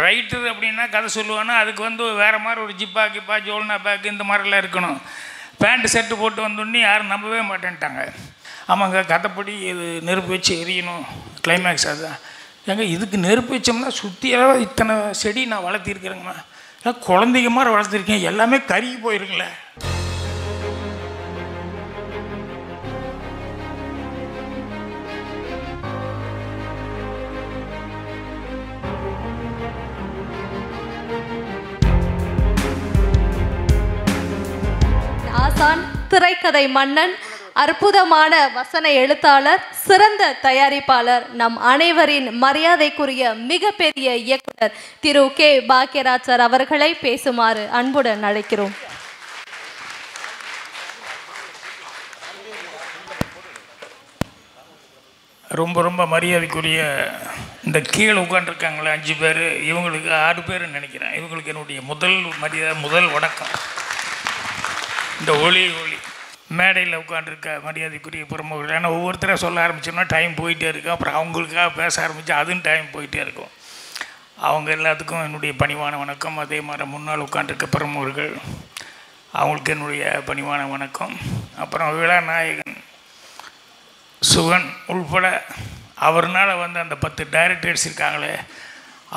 Writer அப்படின்னா கதை சொல்லுவானா அதுக்கு வந்து வேறு மாதிரி ஒரு ஜிப்பா கிப்பா ஜோல்னா பேக்கு இந்த மாதிரிலாம் இருக்கணும். பேண்ட்டு செட்டு போட்டு வந்தோடனே யாரும் நம்பவே மாட்டேன்ட்டாங்க. ஆமாங்க கதைப்படி இது நெருப்பு வச்சு எரியணும் கிளைமேக்ஸ். அதுதான் ஏங்க இதுக்கு நெருப்பு வச்சோம்னா சுற்றியெல்லாம் இத்தனை செடி நான் வளர்த்திருக்கிறேங்கம்மா, குழந்தைங்க மாதிரி வளர்த்துருக்கேன், எல்லாமே கருகி போயிருங்களே. ஆசான், திரைக்கதை மன்னன், அற்புதமான வசன எழுத்தாளர், சிறந்த தயாரிப்பாளர், நம் அனைவரின் மரியாதைக்குரிய மிகப்பெரிய இயக்குனர் திரு கே பாக்யராஜ் சார் அவர்களை பேசுமாறு அன்புடன் அழைக்கிறோம். ரொம்ப ரொம்ப மரியாதைக்குரிய இந்த கீழே உட்காந்துருக்காங்களே 5 பேர், இவங்களுக்கு 6 பேர்னு நினைக்கிறேன். இவங்களுக்கு என்னுடைய முதல் வணக்கம். இந்த ஒளி மேடையில் உட்காந்துருக்க மரியாதைக்குரிய பிரமுகர்கள், ஏன்னா ஒவ்வொருத்தராக சொல்ல ஆரம்பிச்சோம்னா டைம் போயிட்டே இருக்கும். அப்புறம் அவங்களுக்காக பேச ஆரம்பித்தா அதுவும் டைம் போயிட்டே இருக்கும். அவங்க எல்லாத்துக்கும் என்னுடைய பணிவான வணக்கம். அதே மாதிரி முன்னால் உட்காந்துருக்க பிரமுகர்கள் அவங்களுக்கு என்னுடைய பணிவான வணக்கம். அப்புறம் விழாநாயகன் சுகன் உள்பட அவர்னால் வந்து அந்த 10 டைரக்டர்ஸ் இருக்காங்களே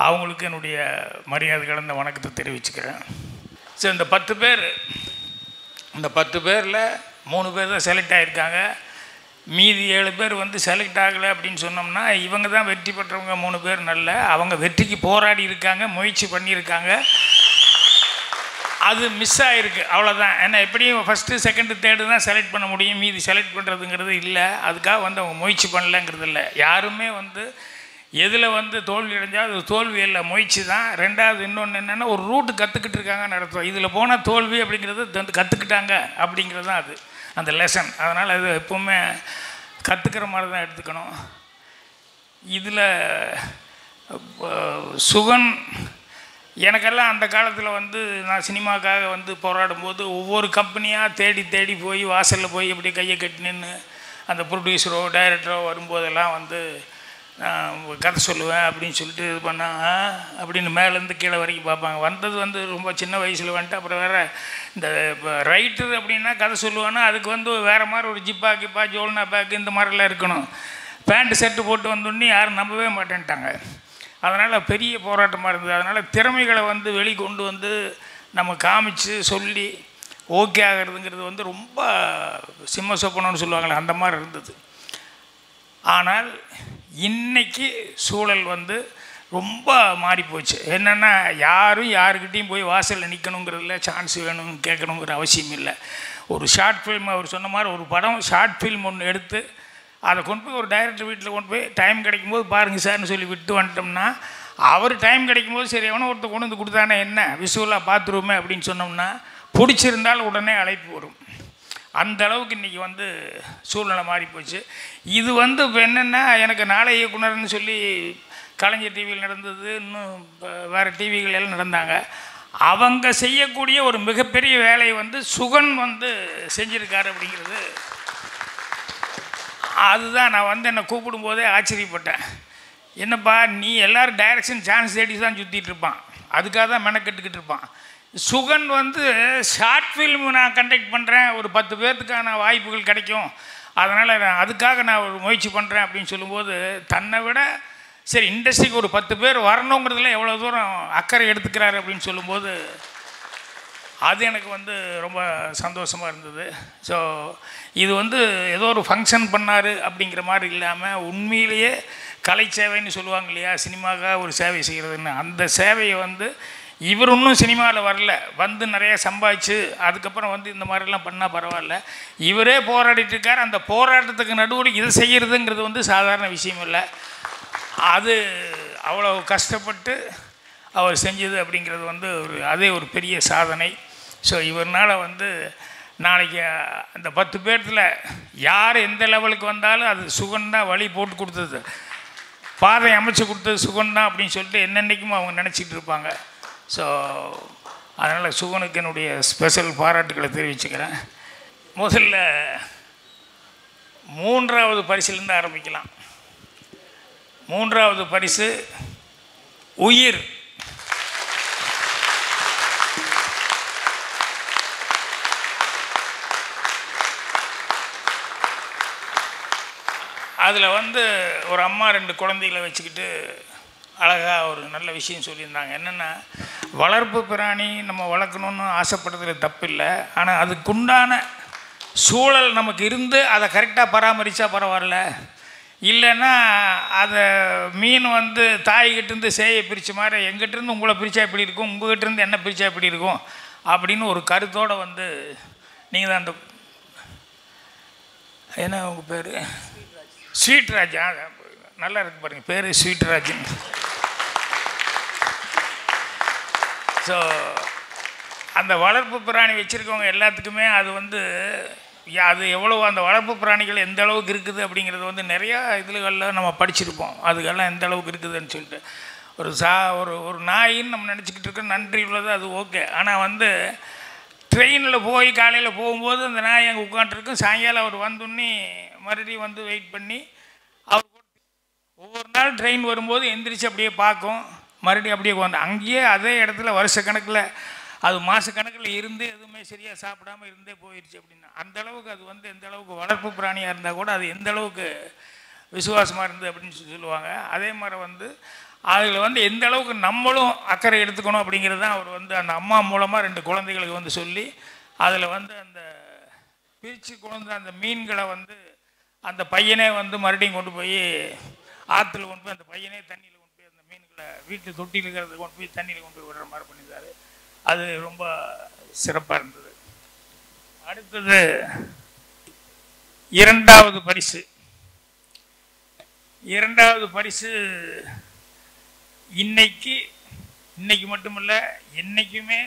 அவங்களுக்கு என்னுடைய மரியாதை கலந்த வணக்கத்தை தெரிவிச்சுக்கிறேன். சரி, இந்த 10 பேரில் 3 பேர் தான் செலக்ட் ஆகியிருக்காங்க. மீதி 7 பேர் வந்து செலக்ட் ஆகலை அப்படின்னு சொன்னோம்னா இவங்க தான் வெற்றி பெற்றவங்க. 3 பேர் நல்ல அவங்க வெற்றிக்கு போராடி இருக்காங்க, முயற்சி பண்ணியிருக்காங்க, அது மிஸ் ஆகிருக்கு, அவ்வளோதான். ஏன்னா எப்படியும் ஃபஸ்ட்டு செகண்டு தேர்டு தான் செலக்ட் பண்ண முடியும், மீதி செலக்ட் பண்ணுறதுங்கிறது இல்லை. அதுக்காக வந்து அவங்க முயற்சி பண்ணலைங்கிறது இல்லை. யாருமே வந்து எதில் வந்து தோல்வி அடைஞ்சால் அது தோல்வி இல்லை, முயற்சி தான். ரெண்டாவது இன்னொன்று என்னென்னா ஒரு ரூட்டு கற்றுக்கிட்டு இருக்காங்கன்னு அர்த்தம். இதில் போனால் தோல்வி அப்படிங்கிறது வந்து கற்றுக்கிட்டாங்க அப்படிங்கிறது தான் அது அந்த லெசன். அதனால் அது எப்போவுமே கற்றுக்கிற மாதிரி தான் எடுத்துக்கணும். இதில் சுகன் எனக்கெல்லாம் அந்த காலத்தில் வந்து நான் சினிமாவுக்காக வந்து போராடும்போது ஒவ்வொரு கம்பெனியாக தேடி போய் வாசலில் போய் இப்படி கையை கட்டி நின்று அந்த ப்ரொடியூசரோ டைரக்டரோ வரும்போதெல்லாம் வந்து கதை சொல்லுவேன் அப்படின்னு சொல்லிட்டு இது பண்ணால் அப்படின்னு மேலேருந்து கீழே வரைக்கும் பார்ப்பாங்க. வந்தது வந்து ரொம்ப சின்ன வயசில் வந்துட்டு அப்புறம் வேறு இந்த ரைட்டர் அப்படின்னா கதை சொல்லுவானா அதுக்கு வந்து வேறு மாதிரி ஒரு ஜிப்பா கிப்பா ஜோல்னா பேக்கு இந்த மாதிரிலாம் இருக்கணும். பேண்ட்டு செட்டு போட்டு வந்தோடனே யாரும் நம்பவே மாட்டேன்ட்டாங்க. அதனால் பெரிய போராட்டமாக இருந்தது. அதனால் திறமைகளை வந்து வெளிக்கொண்டு வந்து நம்ம காமிச்சு சொல்லி ஓகே ஆகிறதுங்கிறது வந்து ரொம்ப சிம்ம சொப்பனம்னு சொல்லுவாங்களே அந்த மாதிரி இருந்தது. ஆனால் இன்றைக்கி சூழல் வந்து ரொம்ப மாறிப்போச்சு. என்னென்னா யாரும் யாருக்கிட்டையும் போய் வாசலில் நிற்கணுங்கிறதுல சான்ஸ் வேணும்னு கேட்கணுங்கிற அவசியம் இல்லை. ஒரு ஷார்ட் ஃபில்ம் அவர் சொன்ன மாதிரி ஒரு படம் ஷார்ட் ஃபில்ம் ஒன்று எடுத்து அதை கொண்டு போய் ஒரு டைரக்டர் வீட்டில் கொண்டு போய் டைம் கிடைக்கும்போது பாருங்கள் சார்னு சொல்லி விட்டு வந்துட்டோம்னா அவர் டைம் கிடைக்கும்போது சரி எவனோ ஒருத்தர் கொண்டு வந்து கொடுத்தானே என்ன விஷுவலாக பார்த்துருவோமே அப்படின்னு சொன்னோம்னா பிடிச்சிருந்தால் உடனே அழைப்பு வரும். அந்த அளவுக்கு இன்றைக்கி வந்து சூழ்நிலை மாறிப்போச்சு. இது வந்து இப்போ என்னென்னா எனக்கு நாளை இயக்குனர்னு சொல்லி கலைஞர் டிவியில் நடந்தது, இன்னும் வேறு டிவிகள் எல்லாம் நடந்தாங்க. அவங்க செய்யக்கூடிய ஒரு மிகப்பெரிய வேலையை வந்து சுகன் வந்து செஞ்சுருக்காரு அப்படிங்கிறது அதுதான். நான் வந்து என்னை கூப்பிடும்போதே ஆச்சரியப்பட்டேன். என்னப்பா நீ எல்லோரும் டைரக்ஷன் சான்ஸ் தேடி தான் சுற்றிட்டு இருப்பான், அதுக்காக தான் மெனக்கெட்டுக்கிட்டு இருப்பான். சுகன் வந்து ஷார்ட் ஃபில்ம் நான் கண்டக்ட் பண்ணுறேன், ஒரு 10 பேர்த்துக்கான வாய்ப்புகள் கிடைக்கும், அதனால் அதுக்காக நான் ஒரு முயற்சி பண்ணுறேன் அப்படின்னு சொல்லும்போது தன்னை விட சரி இண்டஸ்ட்ரிக்கு ஒரு 10 பேர் வரணுங்கிறதுல எவ்வளோ தூரம் அக்கறை எடுத்துக்கிறாரு அப்படின்னு சொல்லும்போது அது எனக்கு வந்து ரொம்ப சந்தோஷமாக இருந்தது. ஸோ இது வந்து ஏதோ ஒரு ஃபங்க்ஷன் பண்ணார் அப்படிங்கிற மாதிரி இல்லாமல் உண்மையிலேயே கலை சேவைன்னு சொல்லுவாங்க இல்லையா, சினிமாக்காக ஒரு சேவை செய்கிறதுன்னு, அந்த சேவையை வந்து இவர் இன்னும் சினிமாவில் வரல, வந்து நிறையா சம்பாதிச்சு அதுக்கப்புறம் வந்து இந்த மாதிரிலாம் பண்ணால் பரவாயில்ல, இவரே போராடிட்டுருக்கார். அந்த போராட்டத்துக்கு நடுவில் இதை செய்கிறதுங்கிறது வந்து சாதாரண விஷயம் இல்லை. அது அவ்வளோ கஷ்டப்பட்டு அவர் செஞ்சது அப்படிங்கிறது வந்து அதே ஒரு பெரிய சாதனை. ஸோ இவர்னால் வந்து நாளைக்கு அந்த 10 பேர்த்தில் யார் எந்த லெவலுக்கு வந்தாலும் அது சுகன் தான் வழி போட்டு கொடுத்தது, பாதை அமைச்சு கொடுத்தது சுகன் தான் அப்படின்னு சொல்லிட்டு என்னென்னைக்கும் அவங்க நினச்சிட்டு இருப்பாங்க. ஸோ அதனால் சுகனுக்கு என்னுடைய ஸ்பெஷல் பாராட்டுகளை தெரிவிச்சுக்கிறேன். முதல்ல 3வது பரிசிலேருந்து ஆரம்பிக்கலாம். 3வது பரிசு உயிர் அதில் வந்து ஒரு அம்மா 2 குழந்தைகளை வச்சுக்கிட்டு அழகாக ஒரு நல்ல விஷயம் சொல்லியிருந்தாங்க. என்னென்னா, வளர்ப்பு பிராணி நம்ம வளர்க்கணுன்னு ஆசைப்படுறதுல தப்பு இல்லை, ஆனால் அதுக்குண்டான சூழல் நமக்கு இருந்து அதை கரெக்டாக பராமரித்தா பரவாயில்ல. இல்லைன்னா அதை மீன் வந்து தாய்கிட்டேருந்து சேயை பிரித்த மாதிரி எங்கிட்டேருந்து உங்களை பிரித்தா எப்படி இருக்கும், உங்கள்கிட்டருந்து என்ன பிரித்தா எப்படி இருக்கும் அப்படின்னு ஒரு கருத்தோடு வந்து நீங்கள் தான் அந்த என்ன உங்கள் பேர் ஸ்வீட் ராஜ், நல்லா இருக்கு பாருங்கள் பேர் ஸ்வீட் ராஜன். ஸோ அந்த வளர்ப்பு பிராணி வச்சுருக்கவங்க எல்லாத்துக்குமே அது வந்து அது எவ்வளோ அந்த வளர்ப்பு பிராணிகள் எந்த அளவுக்கு இருக்குது அப்படிங்கிறது வந்து நிறையா இதுகளில் நம்ம படிச்சிருப்போம். அதுக்கெல்லாம் எந்த அளவுக்கு இருக்குதுன்னு சொல்லிட்டு ஒரு நாயின்னு நம்ம நினச்சிக்கிட்டு இருக்கோம், நன்றி உள்ளது, அது ஓகே. ஆனால் வந்து ட்ரெயினில் போய் காலையில் போகும்போது அந்த நாய் அங்கே உட்காந்துருக்கும், சாயங்காலம் அவர் வந்தோடனே மறுபடியும் வந்து வெயிட் பண்ணி அவர் ஒவ்வொரு நாள் ட்ரெயின் வரும்போது எந்திரிச்சு அப்படியே பார்க்கும், மறுபடியும் அப்படியே வந்து அங்கேயே அதே இடத்துல வருஷக்கணக்கில் அது மாதக்கணக்கில் இருந்து எதுவுமே சரியாக சாப்பிடாமல் இருந்தே போயிடுச்சு அப்படின்னா அந்தளவுக்கு அது வந்து எந்த அளவுக்கு வளர்ப்பு பிராணியாக இருந்தால் கூட அது எந்த அளவுக்கு விசுவாசமாக இருந்தது அப்படின்னு சொல்லுவாங்க. அதே மாதிரி வந்து அதில் வந்து எந்த அளவுக்கு நம்மளும் அக்கறை எடுத்துக்கணும் அப்படிங்கிறது தான் அவர் வந்து அந்த அம்மா மூலமாக 2 குழந்தைகளுக்கு வந்து சொல்லி அதில் வந்து அந்த பிரித்து கொண்டு அந்த மீன்களை வந்து அந்த பையனே வந்து மறுபடியும் கொண்டு போய் ஆற்றுல கொண்டு போய் அந்த பையனே தண்ணியில் கொண்டு போய் அந்த மீன்களை வீட்டு தொட்டியில் இருக்கிறத கொண்டு போய் தண்ணியில் கொண்டு போய் விடுற மாதிரி பண்ணியிருந்தார். அது ரொம்ப சிறப்பாக இருந்தது. அடுத்தது 2வது பரிசு. 2வது பரிசு இன்னைக்கு மட்டுமில்லை, என்றைக்குமே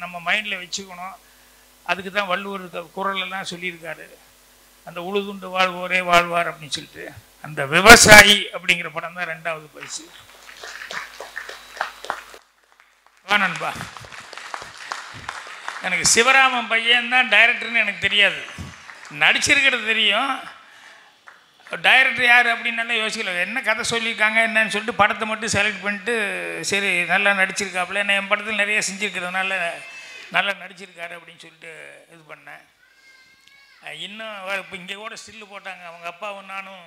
நம்ம மைண்டில் வச்சுக்கணும். அதுக்கு தான் வள்ளுவர் குறளெல்லாம் சொல்லியிருக்காரு, அந்த உழுதுண்டு வாழ்வோரே வாழ்வார் அப்படின்னு சொல்லிட்டு. அந்த விவசாயி அப்படிங்கிற படம் தான் 2வது பரிசு. வா நண்பா. எனக்கு சிவராமன் பையன் தான் டைரக்டர்னு எனக்கு தெரியாது, நடிச்சிருக்கிறது தெரியும். டைரக்டர் யார் அப்படின்னால யோசிக்கல, என்ன கதை சொல்லியிருக்காங்க என்னன்னு சொல்லிட்டு படத்தை மட்டும் செலக்ட் பண்ணிட்டு சரி நல்லா நடிச்சிருக்காப்புல, நான் என் படத்தில் நிறைய செஞ்சுருக்கிறதுனால நல்லா நடிச்சிருக்காரு அப்படின்னு சொல்லிட்டு இது பண்ணேன். இன்னும் இப்போ இங்கே கூட ஸ்டில்லு போட்டாங்க, அவங்க அப்பாவும் நானும்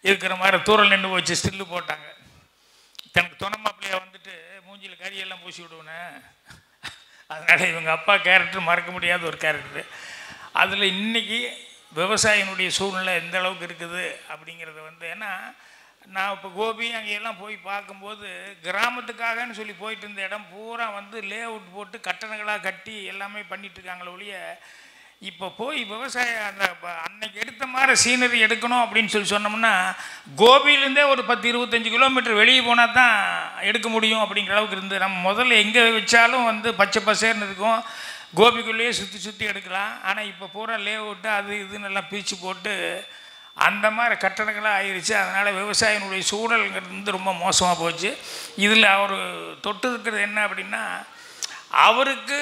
இருக்கிற மாதிரி தூரல் நின்று போச்சு, ஸ்டில்லு போட்டாங்க. தனக்கு துணை மாப்பிள்ளையாக வந்துட்டு மூஞ்சியில் கறியெல்லாம் பூசி விடுவேன். அதனால் இவங்க அப்பா கேரக்டர் மறக்க முடியாத ஒரு கேரக்டர். அதில் இன்றைக்கி விவசாயினுடைய சூழ்நிலை எந்த அளவுக்கு இருக்குது அப்படிங்கிறது வந்து, ஏன்னா நான் இப்போ கோபி அங்கெல்லாம் போய் பார்க்கும்போது கிராமத்துக்காகன்னு சொல்லி போயிட்டு இருந்த இடம் பூரா வந்து லே அவுட் போட்டு கட்டணங்களாக கட்டி எல்லாமே பண்ணிகிட்ருக்காங்களே ஒழிய இப்போ போய் விவசாயம் அந்த அன்னைக்கு எடுத்த மாதிரி சீனரி எடுக்கணும் அப்படின்னு சொல்லி சொன்னோம்னா கோபியிலேருந்தே ஒரு 10-25 கிலோமீட்டர் வெளியே போனால் தான் எடுக்க முடியும் அப்படிங்கிற அளவுக்கு இருந்து, நம்ம முதல்ல எங்கே வச்சாலும் வந்து பச்சை பசேர்னு இருக்கும், கோபிக்குள்ளேயே சுற்றி எடுக்கலாம். ஆனால் இப்போ பூரா லே அவுட்டு அது இதுன்னு எல்லாம் பிரித்து போட்டு அந்த மாதிரி கட்டடங்களாக ஆயிடுச்சு. அதனால் விவசாயினுடைய சூழல்ங்கிறது வந்து ரொம்ப மோசமாக போச்சு. இதில் அவர் தொட்டு இருக்கிறது என்ன அப்படின்னா, அவருக்கு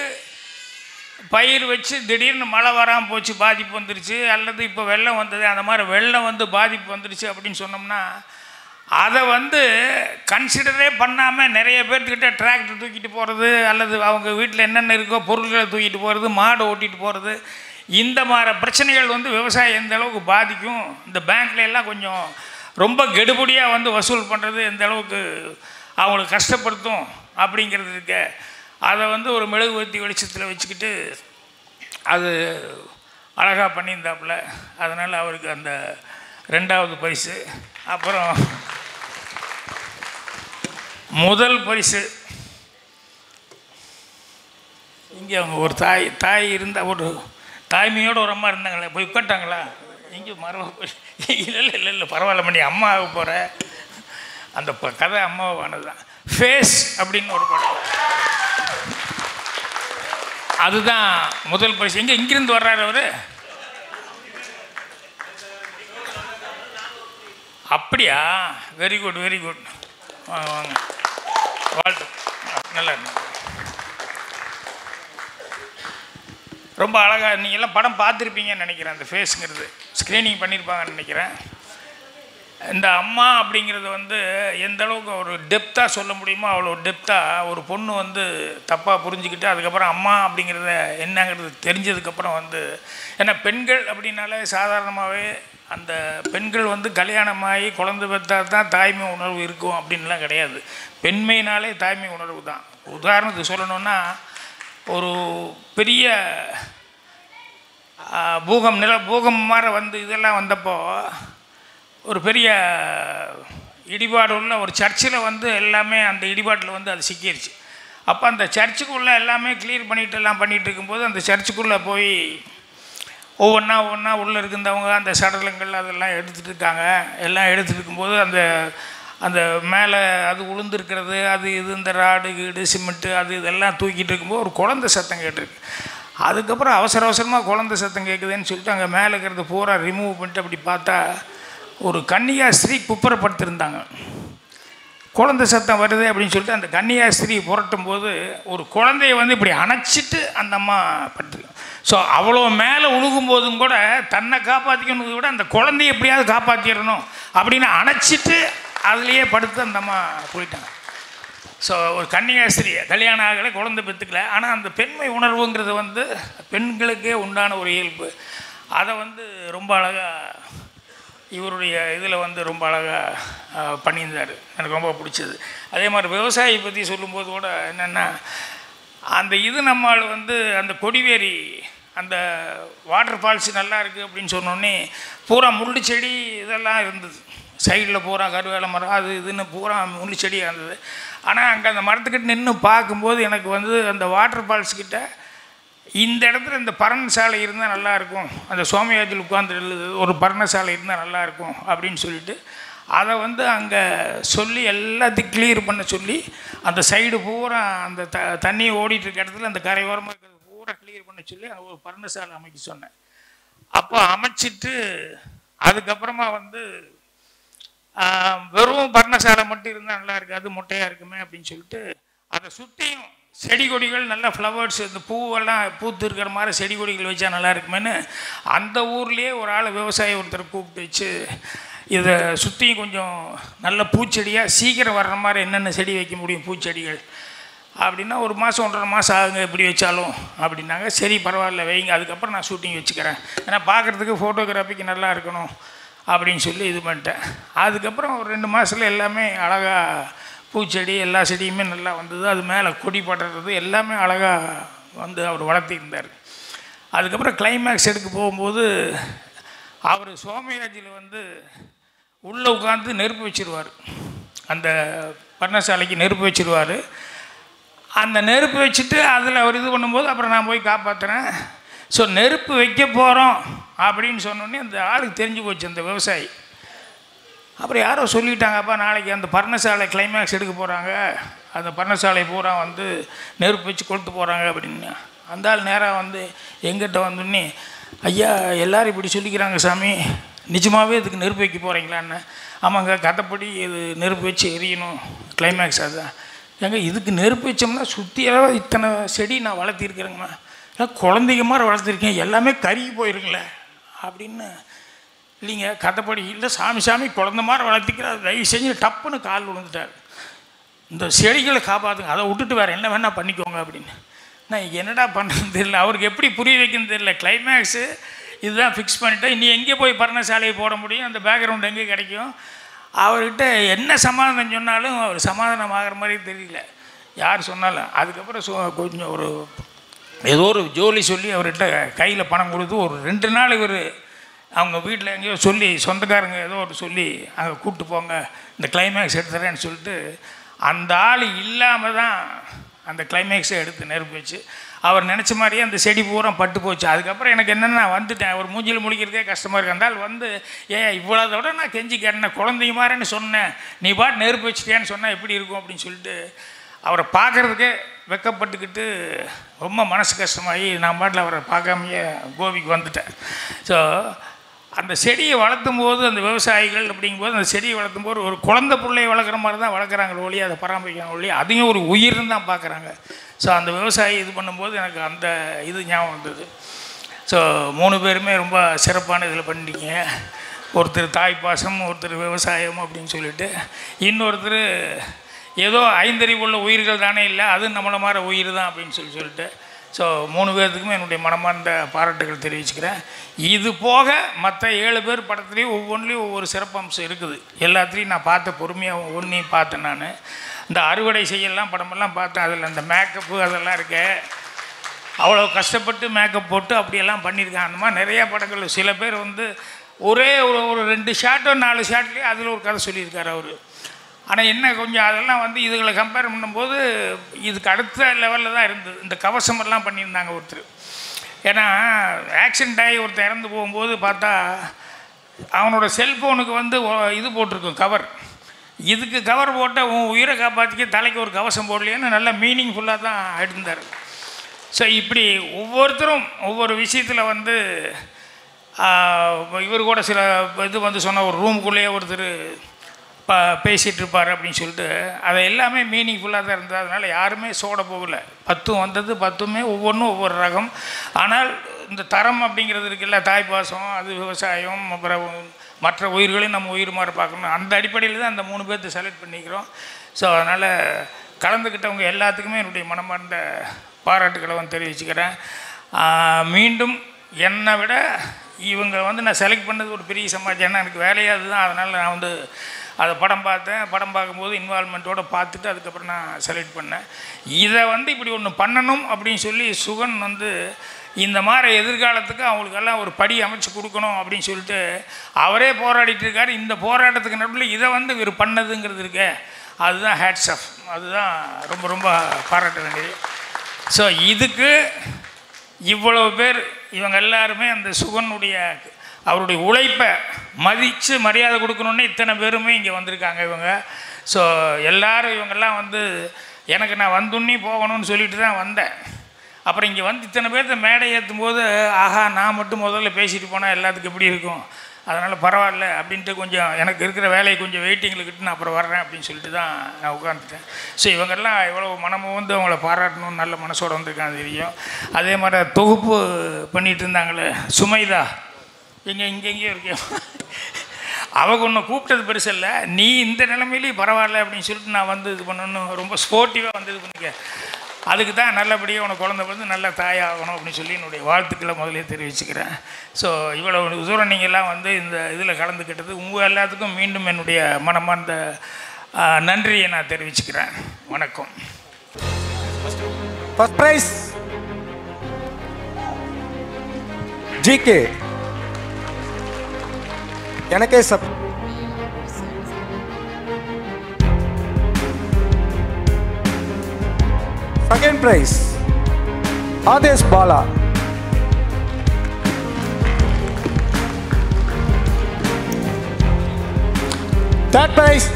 பயிர் வச்சு திடீர்னு மழை வராமல் போச்சு, பாதிப்பு வந்துருச்சு, அல்லது இப்போ வெள்ளம் வந்தது, அந்த மாதிரி வெள்ளம் வந்து பாதிப்பு வந்துருச்சு அப்படின்னு சொன்னோம்னா அதை வந்து கன்சிடரே பண்ணாமல் நிறைய பேர்த்துக்கிட்ட டிராக்டர் தூக்கிட்டு போகிறது, அல்லது அவங்க வீட்டில் என்னென்ன இருக்கோ பொருள்களை தூக்கிட்டு போகிறது, மாடு ஓட்டிகிட்டு போகிறது, இந்த மாதிரி பிரச்சனைகள் வந்து விவசாயம் எந்த அளவுக்கு பாதிக்கும், இந்த பேங்க்ல எல்லாம் கொஞ்சம் ரொம்ப கெடுபடியாக வந்து வசூல் பண்ணுறது எந்த அளவுக்கு அவங்களுக்கு கஷ்டப்படுத்தும் அப்படிங்கிறது இருக்க, அதை வந்து ஒரு மெழுகுவர்த்தி வெளிச்சத்தில் வச்சுக்கிட்டு அது அழகாக பண்ணியிருந்தாப்புல. அதனால் அவருக்கு அந்த 2வது பரிசு. அப்புறம் முதல் பரிசு இங்கே அவங்க ஒரு தாய் இருந்தால், ஒரு தாய்மையோடு ஒரு அம்மா இருந்தாங்களே, போய் உட்காட்டாங்களா இங்கே மரபு இல்லை பரவாயில்ல பண்ணி அம்மாவுக்கு போகிற அந்த கதை அம்மாவானது தான். ஃபேஸ் அப்படின்னு ஒரு படம், அதுதான் முதல் பரிசு. இங்கிருந்து வர்றாரு அவர், அப்படியா? வெரி குட் வெரி குட், வாங்க வாங்க, வாழ்த்து, நல்லா இருக்கு, ரொம்ப அழகாக. நீங்கள் எல்லாம் படம் பார்த்துருப்பீங்கன்னு நினைக்கிறேன், அந்த ஃபேஸுங்கிறது ஸ்க்ரீனிங் பண்ணியிருப்பாங்கன்னு நினைக்கிறேன். இந்த அம்மா அப்படிங்கிறது வந்து எந்த அளவுக்கு ஒரு டெப்த்தாக சொல்ல முடியுமோ அவ்வளோ டெப்த்தாக ஒரு பொண்ணு வந்து தப்பாக புரிஞ்சுக்கிட்டு அதுக்கப்புறம் அம்மா அப்படிங்கிறத என்னங்கிறது தெரிஞ்சதுக்கப்புறம் வந்து, ஏன்னா பெண்கள் அப்படின்னாலே சாதாரணமாகவே அந்த பெண்கள் வந்து கல்யாணமாகி குழந்தை பெற்றா தான் தாய்மை உணர்வு இருக்கும் அப்படின்லாம் கிடையாது. பெண்மையினாலே தாய்மை உணர்வு தான். உதாரணத்துக்கு சொல்லணுன்னா, ஒரு பெரிய பூகம் மாதிரி வந்து இதெல்லாம் வந்தப்போ ஒரு பெரிய இடிபாடு உள்ள ஒரு சர்ச்சில் வந்து எல்லாமே அந்த இடிபாட்டில் வந்து அது சிக்கிடுச்சு. அப்போ அந்த சர்ச்சுக்குள்ளே எல்லாமே கிளியர் பண்ணிட்டு எல்லாம் பண்ணிகிட்டு இருக்கும்போது அந்த சர்ச்சுக்குள்ளே போய் ஒவ்வொன்றா உள்ளே இருந்தவங்க அந்த சடலங்கள் அதெல்லாம் எடுத்துகிட்டு இருக்காங்க. எல்லாம் எடுத்துகிட்டு இருக்கும்போது அந்த மேலே அது உளுந்துருக்கிறது, அது இது இந்த ராடு கீடு சிமெண்ட்டு அது இதெல்லாம் தூக்கிட்டு இருக்கும்போது ஒரு குழந்தை சத்தம் கேட்டிருக்கு. அதுக்கப்புறம் அவசரமாக குழந்தை சத்தம் கேட்குதுன்னு சொல்லிட்டு அங்கே மேலே இருக்கிறது பூரா ரிமூவ் பண்ணிட்டு அப்படி பார்த்தா ஒரு கன்னியாஸ்திரி குப்புறப்படுத்திருந்தாங்க. குழந்தை சத்தம் வருது அப்படின்னு சொல்லிட்டு அந்த கன்னியாஸ்திரி புரட்டும் போது ஒரு குழந்தைய வந்து இப்படி அணைச்சிட்டு அந்த அம்மா படுத்துருக்கு. ஸோ அவ்வளோ மேலே உழுகும் போதும் கூட தன்னை காப்பாற்றிக்கணுங்கிறத விட அந்த குழந்தைய எப்படியாவது காப்பாற்றிடணும் அப்படின்னு அணைச்சிட்டு அதுலேயே படுத்து அந்த அம்மா போயிட்டாங்க. ஸோ ஒரு கன்னியாஸ்திரி கல்யாணம் ஆகலை, குழந்தை பெற்றுக்கல, ஆனால் அந்த பெண்மை உணர்வுங்கிறது வந்து பெண்களுக்கே உண்டான ஒரு இயல்பு. அதை வந்து ரொம்ப அழகாக இவருடைய இதில் வந்து ரொம்ப அழகாக பண்ணியிருந்தார். எனக்கு ரொம்ப பிடிச்சது. அதே மாதிரி விவசாயி பற்றி சொல்லும்போது கூட என்னென்னா, அந்த இது நம்மால் வந்து அந்த கொடிவேரி அந்த வாட்டர் ஃபால்ஸ் நல்லா இருக்குது அப்படின்னு சொன்னோடனே பூரா முள்ளு செடி இதெல்லாம் இருந்தது. சைடில் பூரா கருவேல மரம் அது இதுன்னு பூரா முள்ளு செடியாக இருந்தது. ஆனால் அங்கே அந்த மரத்துக்கிட்ட நின்று பார்க்கும்போது எனக்கு வந்து அந்த வாட்டர் ஃபால்ஸ்கிட்ட இந்த இடத்துல இந்த பர்ணசாலை இருந்தால் நல்லாயிருக்கும், அந்த சோமயாஜில் உட்கார்ந்து ஒரு பர்ணசாலை இருந்தால் நல்லாயிருக்கும் அப்படின்னு சொல்லிட்டு அதை வந்து அங்கே சொல்லி எல்லாத்தையும் கிளியர் பண்ண சொல்லி அந்த சைடு பூரா அந்த தண்ணி ஓடிட்டு இருக்க இடத்துல அந்த கரையோரமாக இருக்கிறது பூரா கிளியர் பண்ண சொல்லி அங்கே ஒரு பர்ணசாலை அமைக்க சொன்னேன். அப்போ அமைச்சிட்டு அதுக்கப்புறமா வந்து வெறும் பர்ணசாலை மட்டும் இருந்தால் நல்லா இருக்காது, மொட்டையாக இருக்குமே அப்படின்னு சொல்லிட்டு அதை சுற்றியும் செடி கொடிகள் நல்லா ஃப்ளவர்ஸ் இந்த பூவெல்லாம் பூத்து இருக்கிற மாதிரி செடி கொடிகள் வச்சா நல்லா இருக்குமேன்னு அந்த ஊர்லேயே ஒரு ஆள் விவசாயி ஒருத்தர் கூப்பிட்டு வச்சு இதை சுற்றியும் கொஞ்சம் நல்ல பூச்செடியாக சீக்கிரம் வர்ற மாதிரி என்னென்ன செடி வைக்க முடியும் பூச்செடிகள் அப்படின்னா 1 மாதம் 1.5 மாதம் ஆகுங்க எப்படி வச்சாலும் அப்படின்னாங்க. சரி பரவாயில்ல வைங்க, அதுக்கப்புறம் நான் ஷூட்டிங் வச்சுக்கிறேன், ஏன்னா பார்க்குறதுக்கு ஃபோட்டோகிராஃபிக்கு நல்லா இருக்கணும் அப்படின்னு சொல்லி இது பண்ணிட்டேன். அதுக்கப்புறம் ஒரு 2 மாதத்தில் எல்லாமே அழகாக பூச்செடி எல்லா செடியுமே நல்லா வந்தது. அது மேலே கொடி படுறது எல்லாமே அழகாக வந்து அவர் வளர்த்திருந்தார். அதுக்கப்புறம் கிளைமேக்ஸ் எடுக்க போகும்போது அவர் சோமயாஜியில் வந்து உள்ளே உட்காந்து நெருப்பு வச்சுருவார். அந்த பர்ணசாலைக்கு நெருப்பு வச்சுருவார். அந்த நெருப்பு வச்சுட்டு அதில் அவர் இது பண்ணும்போது அப்புறம் நான் போய் காப்பாற்றுறேன். ஸோ நெருப்பு வைக்க போகிறோம் அப்படின்னு சொன்னோடனே அந்த ஆளுக்கு தெரிஞ்சு போச்சு அந்த விவசாயி. அப்புறம் யாரோ சொல்லிட்டாங்கப்பா நாளைக்கு அந்த பர்ணசாலை கிளைமேக்ஸ் எடுக்க போகிறாங்க, அந்த பர்ணசாலை பூரா வந்து நெருப்பு வச்சு கொளுத்து போகிறாங்க அப்படின்னு. அந்த ஆள் நேராக வந்து எங்கிட்ட வந்தோடனே, ஐயா எல்லோரும் இப்படி சொல்லிக்கிறாங்க சாமி, நிஜமாகவே இதுக்கு நெருப்பு வைக்க போகிறீங்களான்னு. ஆமாங்க, கதைப்படி இது நெருப்பு வச்சு எரியணும் கிளைமேக்ஸ். அதுதான் ஏங்க இதுக்கு நெருப்பு வச்சோம்னா சுற்றியாக இத்தனை செடி நான் வளர்த்திருக்கிறேங்கம்மா, இல்லை குழந்தைங்க மாதிரி வளர்த்துருக்கேன், எல்லாமே கருகி போயிருங்களே அப்படின்னு. இல்லைங்க கதைப்படி இல்லை சாமி குழந்த மாதிரி வளர்த்திக்கிறார், தயவு செஞ்சு டப்புன்னு கால் விழுந்துட்டார், இந்த செடிகளை காப்பாற்றுங்க, அதை விட்டுட்டு வேறு என்ன வேணால் பண்ணிக்கோங்க அப்படின்னு. நான் என்னடா பண்ணுறதுன்னு தெரியல, அவருக்கு எப்படி புரிய வைக்கணும்னு தெரியல. கிளைமேக்ஸு இதுதான் ஃபிக்ஸ் பண்ணிவிட்டேன், இனி எங்கே போய் பர்ணசாலையை போட முடியும், அந்த பேக்ரவுண்ட் எங்கே கிடைக்கும். அவர்கிட்ட என்ன சமாதானம் சொன்னாலும் அவர் சமாதானம் ஆகிற மாதிரி தெரியல யார் சொன்னாலும். அதுக்கப்புறம் கொஞ்சம் ஒரு ஏதோ ஒரு ஜோலி சொல்லி அவர்கிட்ட கையில் பணம் கொடுத்து ஒரு 2 நாள் இவர் அவங்க வீட்டில் எங்கேயோ சொல்லி சொந்தக்காரங்க ஏதோ ஒரு சொல்லி அங்கே கூப்பிட்டு போங்க இந்த கிளைமேக்ஸ் எடுத்துறேன்னு சொல்லிட்டு அந்த ஆள் இல்லாமல் தான் அந்த கிளைமேக்ஸை எடுத்து நெருப்பு வச்சு அவர் நினச்ச மாதிரியே அந்த செடி பூரா பட்டு போச்சு. அதுக்கப்புறம் எனக்கு என்னென்னா வந்துட்டேன், அவர் மூஞ்சில் முடிக்கிறதே கஷ்டமாக இருக்குது. அந்த ஆள் வந்து இவ்வளோதோட நான் கெஞ்சி கேட்டேன், குழந்தைங்க மாதிரின்னு சொன்னேன், நீ பாட்டு நெருப்பு வச்சுட்டேன்னு சொன்னால் எப்படி இருக்கும் அப்படின்னு சொல்லிட்டு அவரை பார்க்குறதுக்கே வெக்கப்பட்டுக்கிட்டு ரொம்ப மனசு கஷ்டமாகி நான் பாட்டில் அவரை பார்க்காமையே கோபிக்கு வந்துட்டேன். ஸோ அந்த செடியை வளர்த்தும் போது அந்த விவசாயிகள் அப்படிங்கும்போது அந்த செடியை வளர்த்தும் போது ஒரு குழந்தை பிள்ளையை வளர்க்குற மாதிரி தான் வளர்க்குறாங்க ஒழிய அதை பராமரிக்கிறாங்க ஒழிய அதையும் ஒரு உயிர்னு தான் பார்க்குறாங்க. ஸோ அந்த விவசாயி இது பண்ணும்போது எனக்கு அந்த இது ஞாபகம் வந்தது. ஸோ 3 பேருமே ரொம்ப சிறப்பான இதில் பண்ணிட்டீங்க. ஒருத்தர் தாய் பாசம், ஒருத்தர் விவசாயம் அப்படின்னு சொல்லிட்டு, இன்னொருத்தர் ஏதோ 5 அறிவுள்ள உயிர்கள் தானே இல்லை அது நம்மளை மாதிரி உயிர் தான் அப்படின்னு சொல்லிட்டு. ஸோ 3 பேர்த்துக்குமே என்னுடைய மனமார்ந்த பாராட்டுகள் தெரிவிச்சுக்கிறேன். இது போக மற்ற 7 பேர் படத்துலேயும் ஒவ்வொன்றிலையும் ஒவ்வொரு சிறப்பம்சம் இருக்குது. எல்லாத்துலேயும் நான் பார்த்த பொறுமையாக ஒவ்வொன்றையும் பார்த்தேன். நான் இந்த அறுவடை செய்யலாம் படமெல்லாம் பார்த்தேன். அதில் அந்த மேக்கப்பு அதெல்லாம் இருக்க அவ்வளோ கஷ்டப்பட்டு மேக்கப் போட்டு அப்படியெல்லாம் பண்ணியிருக்காங்க. அந்த மாதிரி நிறையா படங்கள். சில பேர் வந்து ஒரே ஒரு 2 ஷாட்டோ 4 ஷாட்லேயே அதில் ஒரு கதை சொல்லியிருக்காரு அவர். ஆனால் என்ன கொஞ்சம் அதெல்லாம் வந்து இதுகளை கம்பேர் பண்ணும்போது இதுக்கு அடுத்த லெவலில் தான் இருந்தது. இந்த கவசமெல்லாம் பண்ணியிருந்தாங்க ஒருத்தர். ஏன்னா ஆக்சிடென்ட் ஆகி ஒருத்தர் இறந்து போகும்போது பார்த்தா அவனோட செல்ஃபோனுக்கு வந்து இது போட்டிருக்கும் கவர். இதுக்கு கவர் போட்டால் உன் உயிரை காப்பாற்றிக்க தலைக்கு ஒரு கவசம் போடலையான்னு நல்லா மீனிங்ஃபுல்லாக தான் எடுத்திருந்தார். ஸோ இப்படி ஒவ்வொருத்தரும் ஒவ்வொரு விஷயத்தில் வந்து இவர் கூட சில இது வந்து சொன்ன ஒரு ரூமுக்குள்ளேயே ஒருத்தர் பேசிகிட்டு இருப்பார் அப்படின்னு சொல்லிட்டு அதை எல்லாமே மீனிங்ஃபுல்லாக தான் இருந்தது. அதனால் யாருமே சோட போகலை. 10 வந்தது 10மே ஒவ்வொன்றும் ஒவ்வொரு ரகம். ஆனால் இந்த தரம் அப்படிங்கிறது இருக்குல்ல, தாய்ப்பாசம், அது விவசாயம், அப்புறம் மற்ற உயிர்களையும் நம்ம உயிர் மாதிரி பார்க்கணும். அந்த அடிப்படையில் தான் அந்த 3 பேர்த்து செலக்ட் பண்ணிக்கிறோம். ஸோ அதனால் கலந்துக்கிட்டவங்க எல்லாத்துக்குமே என்னுடைய மனமார்ந்த பாராட்டுக்களை வந்து தெரிவிச்சுக்கிறேன். மீண்டும் என்னை விட இவங்க வந்து நான் செலக்ட் பண்ணது ஒரு பெரிய சமாச்சாரம். ஏன்னா எனக்கு வேலையே அதுதான். அதனால் நான் வந்து அதை படம் பார்த்தேன். படம் பார்க்கும்போது இன்வால்மெண்ட்டோடு பார்த்துட்டு அதுக்கப்புறம் நான் செலக்ட் பண்ணேன். இதை வந்து இப்படி ஒன்று பண்ணணும் அப்படின்னு சொல்லி சுகன் வந்து இந்த மாதிரி எதிர்காலத்துக்கு அவங்களுக்கெல்லாம் ஒரு படி அமைச்சு கொடுக்கணும் அப்படின்னு சொல்லிட்டு அவரே போராடிட்டு இருக்கார். இந்த போராட்டத்துக்கு நடுவில் இதை வந்து இவர் பண்ணதுங்கிறது இருக்கே, அதுதான் ஹேட்ஸ் ஆஃப். அதுதான் ரொம்ப ரொம்ப பாராட்ட வேண்டியது. ஸோ இதுக்கு இவ்வளவு பேர் இவங்க எல்லாருமே அந்த சுகனுடைய அவருடைய உழைப்பை மதித்து மரியாதை கொடுக்கணுன்னே இத்தனை பேருமே இங்கே வந்திருக்காங்க இவங்க. ஸோ எல்லோரும் இவங்கெல்லாம் வந்து எனக்கு நான் வந்துன்னே போகணும்னு சொல்லிட்டு தான் வந்தேன். அப்புறம் இங்கே வந்து இத்தனை பேர்த்த மேடை ஏற்றும் போது ஆஹா நான் மட்டும் முதல்ல பேசிட்டு போனால் எல்லாத்துக்கும் எப்படி இருக்கும், அதனால் பரவாயில்ல அப்படின்ட்டு கொஞ்சம் எனக்கு இருக்கிற வேலையை கொஞ்சம் வெயிட்டிங்கில் நான் அப்புறம் வர்றேன் அப்படின்னு சொல்லிட்டு தான் நான் உட்காந்துட்டேன். ஸோ இவங்கெல்லாம் எவ்வளோ மனமும் வந்து அவங்கள பாராட்டணும்னு நல்ல மனசோடு வந்திருக்காங்க தெரியும். அதே மாதிரி தொகுப்பு பண்ணிகிட்டு இருந்தாங்களே சுமைதா, இங்கேயும் இருக்கேன், அவங்க ஒன்று கூப்பிட்டது பெருசு இல்லை, நீ இந்த நிலைமையிலேயும் பரவாயில்ல அப்படின்னு சொல்லிட்டு நான் வந்து இது பண்ணணும் ரொம்ப ஸ்போர்ட்டிவாக வந்து இது பண்ணிக்க. அதுக்கு தான் நல்லபடியாக உனக்கு குழந்தை வந்து நல்ல தாயாகணும் அப்படின்னு சொல்லி என்னுடைய வாழ்த்துக்களை முதலே தெரிவிச்சுக்கிறேன். ஸோ இவ்வளோ தூரம் நீங்கள்லாம் வந்து இந்த இதில் கலந்துக்கிட்டது உங்கள் எல்லாத்துக்கும் மீண்டும் என்னுடைய மனமார்ந்த நன்றியை நான் தெரிவிச்சுக்கிறேன். வணக்கம். ஃபர்ஸ்ட் ப்ரைஸ் ஜிகே எனக்கே சப். Second prize Adesh Bala. Third prize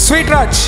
ஸ்வீட்ராஜ்.